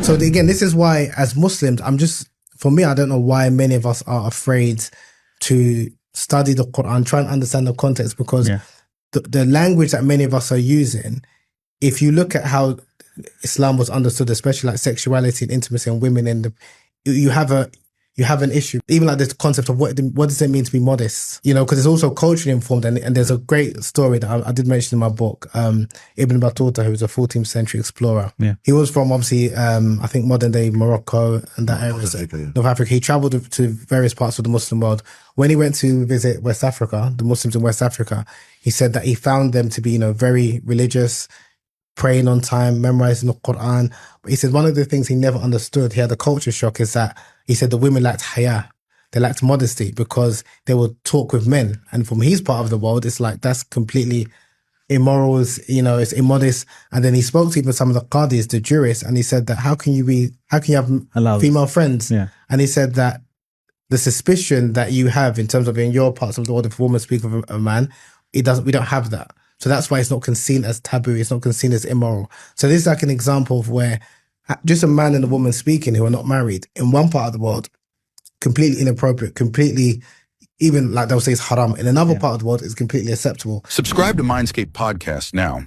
So again, this is why as Muslims, for me, I don't know why many of us are afraid to study the Quran, try and understand the context, because the language that many of us are using, if you look at how Islam was understood, especially like sexuality and intimacy and women, and you have an issue. Even like this concept of what does it mean to be modest? You know, because it's also culturally informed, and there's a great story that I did mention in my book. Ibn Battuta, who was a 14th century explorer. Yeah. He was from obviously, I think modern day Morocco and that area, North Africa. He traveled to various parts of the Muslim world. When he went to visit West Africa, the Muslims in West Africa, he said that he found them to be, you know, very religious, praying on time, memorizing the Quran. But he said one of the things he never understood, he had a culture shock, is that he said the women lacked haya. They lacked modesty because they would talk with men. And from his part of the world, it's like, that's completely immoral, it's immodest. And then he spoke to even some of the qadis, the jurists, and he said that how can you have female friends? Yeah. And he said that the suspicion that you have in terms of in your parts of the world, if a woman speaks with a man, we don't have that. So that's why it's not seen as taboo. It's not seen as immoral. So this is like an example of where just a man and a woman speaking who are not married in one part of the world, completely inappropriate, completely, even like they'll say it's haram. In another part of the world, it's completely acceptable. Subscribe to Mindscape Podcast now